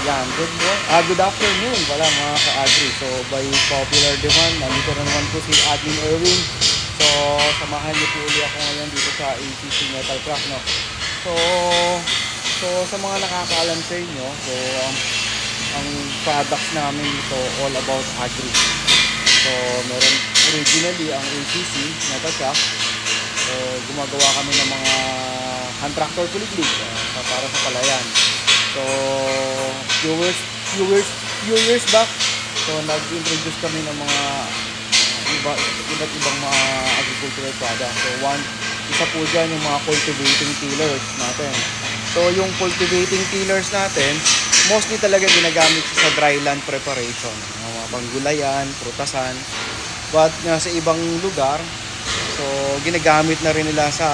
Yan, good afternoon pala mga ka-agri. So by popular demand, nandito na naman po si Admin Erwin. So samahan niyo po ulit ako ngayon dito sa ACC Metal Craft, no. So sa mga nakakaalam sa inyo, so ang products namin dito all about agri. So meron originally ang ACC Metal Craft. So gumagawa kami ng mga hand tractor kuliglig para sa palayan. So few years back, so nag-introduce kami ng mga iba't ibang mga agricultural products. So isa po dyan yung mga cultivating tillers natin. So yung cultivating tillers natin, mostly talaga ginagamit sa dry land preparation, mga panggulayan, prutasan. But sa ibang lugar, so ginagamit na rin nila sa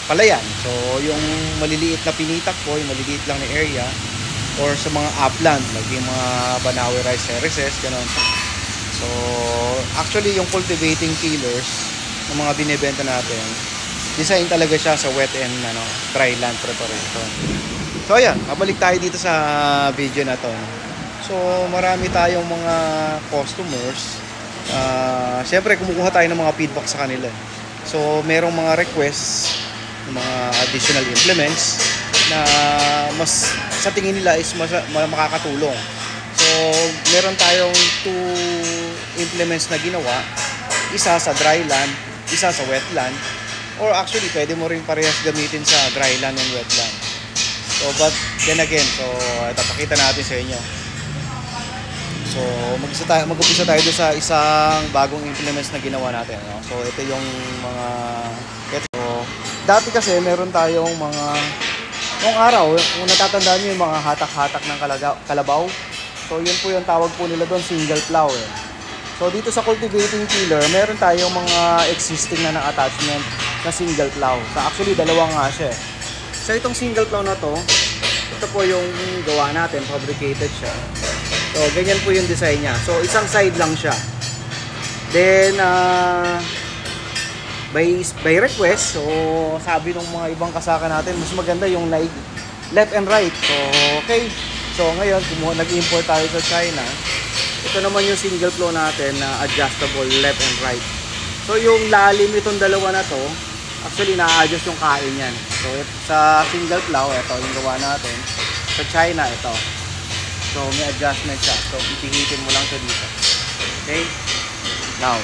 palayan. So yung maliliit na pinitak po, yung maliliit lang na area, or sa mga upland, like yung mga Banawe rice terraces, gano'n. So actually yung cultivating tillers ng mga binibenta natin, design talaga siya sa wet and dry land preparation. So ayan, mabalik tayo dito sa video na to. So marami tayong mga customers. Siyempre kumukuha tayo ng mga feedback sa kanila. So merong mga requests ng mga additional implements na mas sa tingin nila is makakatulong. So meron tayong 2 implements na ginawa, isa sa dry land, isa sa wet land, or actually pwede mo rin parehas gamitin sa dry land and wet land. So but then again, so ipapakita natin sa inyo. So mag-umpisa tayo doon sa isang bagong implements na ginawa natin, no? So ito yung mga dati kasi meron tayong mga noong araw, kung natatandaan niyo yung mga hatak-hatak ng kalabaw. So yun po yung tawag po nila doon, single plow. So dito sa cultivating tiller, meron tayong mga existing na attachment na single plow. So actually dalawa nga siya. So itong single plow na to, ito po yung gawa natin, fabricated siya. So ganyan po yung design niya. So isang side lang siya. Then by request, so sabi ng mga ibang kasaka natin, mas maganda yung left and right. So okay. So ngayon, nag-import tayo sa China. Ito naman yung single flow natin na adjustable left and right. So yung lalim itong dalawa na to, actually na-adjust yung kain yan. So sa single plow, ito yung gawa natin. Sa China, ito. So may adjustment siya. So ipihitin mo lang siya dito. Okay? Now,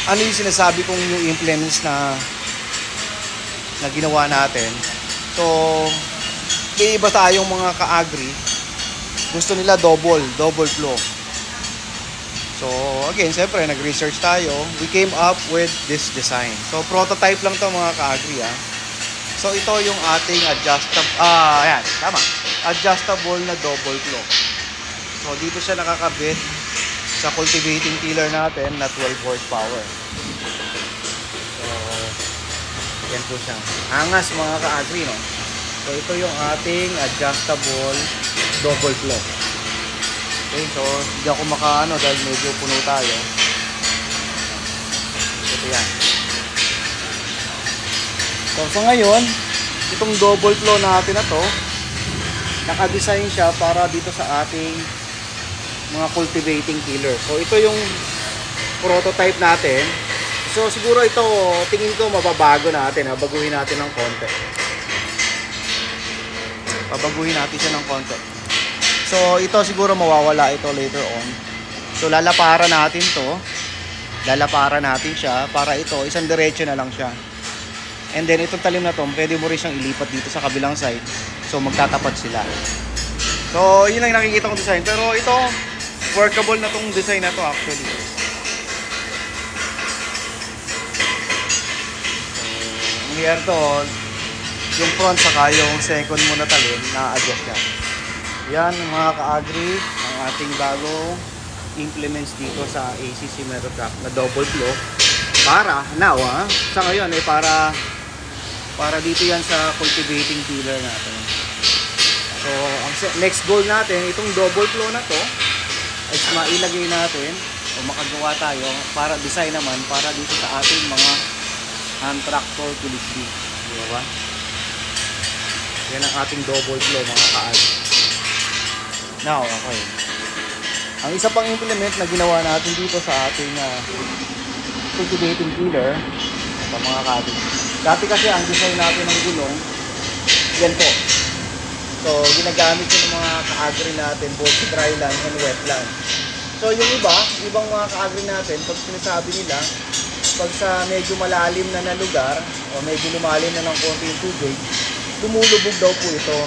ano yung sinasabi kong yung implements na ginawa natin? So may iba tayong mga ka-agri, gusto nila double flow. So again, siyempre nag-research tayo. We came up with this design. So prototype lang to mga ka-agri. So ito yung ating ayan, tama. Adjustable na double flow. So dito siya nakakabit sa cultivating tiller natin na 12 horsepower. So yan po siya. Angas mga ka-agri, no? So ito yung ating adjustable double flow. Okay, so hindi ako dahil medyo puno tayo. Ito yan. So ngayon, itong double flow natin na to, naka-design siya para dito sa ating mga cultivating tiller. So ito yung prototype natin. So siguro ito, tingin ko mababago natin, baguhin natin ng konti. Pabaguhin natin siya ng konti. So ito siguro mawawala ito later on. So lalaparan natin to. Lalaparan natin siya para ito isang diretso na lang siya. And then itong talim na to, pwede mo rin siyang ilipat dito sa kabilang side. So magtatapat sila. So yun ang nakikita kong design. Pero ito, workable na tong design na to actually. So nangyayari to, yung front saka yung second mo na talim, na-adjust yan. Yan mga ka-agri, ang ating bagong implements dito sa ACC Metal Craft na double flow. Para, sa ngayon para dito yan sa cultivating tiller natin. So ang next goal natin, itong double flow na to, ay mailagay natin o makagawa tayo para design naman para dito sa ating mga hand tractor kuliglig. Di ba? Yan ang ating double flow mga ka-agri. Now, okay. Ang isa pang implement na ginawa natin dito sa ating cultivating tiller, ito mga kabin. Dati kasi ang design natin ng gulong, yan po. So, ginagamit yun ng mga ka-agri natin, both sa dryland and wetland. So, yung ibang mga ka-agri natin, pag sinasabi nila, pag sa medyo malalim na lugar, o medyo lumalim na ng konti yung tubig, lumulubog daw po ito.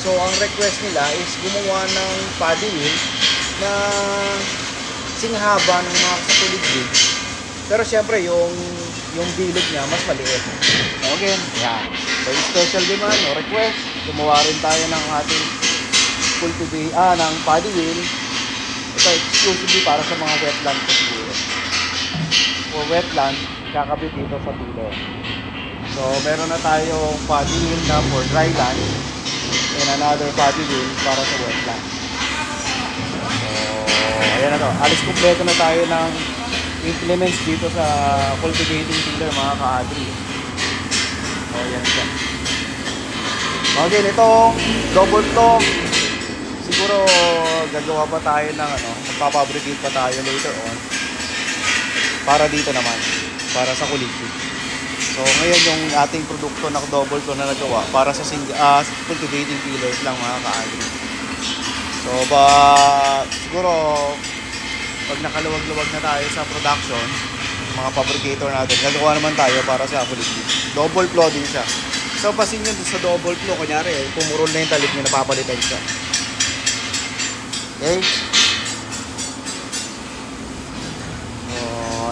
So, ang request nila is gumawa ng paddy wheel na singhaba ng mga kasatulid. Pero syempre, yung bilog niya mas maliit. So, again, yan. So, special demand o request, gumawa rin tayo ng ating ng paddy wheel. Ito, exclusively para sa mga wetland po siguro. For wetland, kakabit dito sa tiller. So, meron na tayong paddy wheel na for dryland and another paddy wheel para sa wetland. So, ayan na to. Alis kumpleto na tayo ng implements dito sa cultivating tiller mga ka-agri. So, ayan siya. Okay, itong double flow, siguro gagawa pa tayo ng magpapabricate pa tayo later on para dito naman, para sa kuliglig. So ngayon yung ating produkto na double flow na nagawa para sa cultivating tillers lang mga ka-agri. So siguro pag nakaluwag-luwag na tayo sa production, mga fabricator natin, gagawa naman tayo para sa kuliglig. Double flow din siya. So pasin nyo sa double flow, kunyari pumurol na yung talig nyo, napapalitan siya. Okay? So,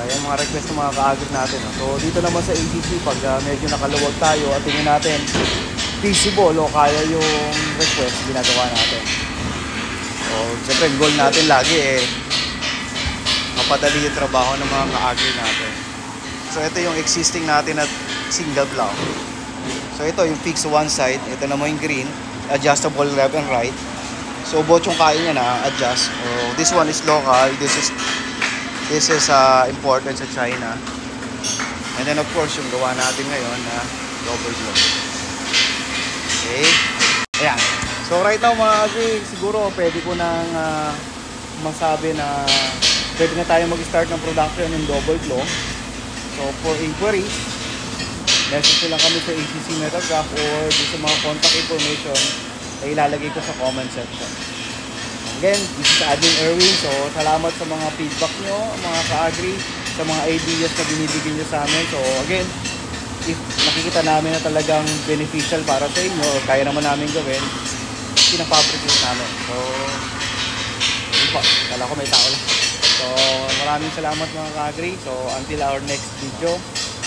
ayan mga request ng mga ka-agri natin. So, dito naman sa ACC, pag medyo nakaluwag tayo at tingin natin feasible o kaya yung request, ginagawa natin. So, siyempre, goal natin lagi mapadali yung trabaho ng mga ka-agri natin. So, ito yung existing natin at single plow. So, ito yung fixed one side. Ito naman yung green, adjustable left and right. So both yung kaya niya na adjust. This one is local. This is imported sa China. And then of course yung gawa natin ngayon na double flow. Okay. Ayan. So right now mga agri, siguro pwede ko nang masabi na pwede na tayo mag-start ng production ng double flow. So for inquiries, message lang kami sa ACC Metagraph or sa mga contact information ay ilalagay ko sa comment section. Again, this is Admin Erwin. So, salamat sa mga feedback nyo, mga ka-agri, sa mga ideas na binibigyan nyo sa amin. So, again, if nakikita namin na talagang beneficial para sa inyo, o kaya naman namin gawin, pinapabricate namin. So, yun po. Kala ko may tao lang. So, maraming salamat mga ka-agri. So, until our next video.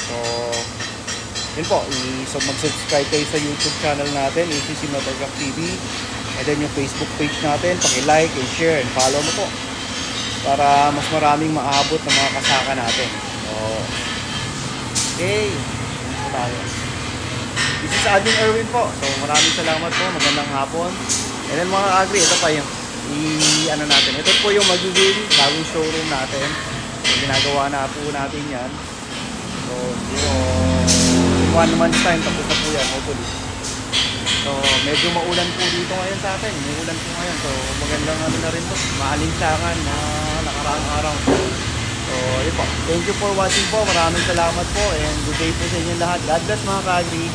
So, yun po, mag-subscribe kayo sa YouTube channel natin, ACC Metagraph TV. And then yung Facebook page natin, paki-like and share and follow mo po. Para mas maraming maabot ng mga kasaka natin. So, okay. Ito tayo. This is Admin Erwin po. So, maraming salamat po. Magandang hapon. And then mga agri, ito pa yung natin. Ito po yung magiging bagong showroom natin. So, ginagawa na po natin yan. So, 1 month's time, tapos na po yan, hopefully. So, medyo maulan po dito ngayon sa atin. May ulan po ngayon. So, magandang na rin po. Maalinsangan na nakaraang araw. So, yun po. Thank you for watching po. Maraming salamat po. And good day po sa inyo lahat. God bless mga ka-agri.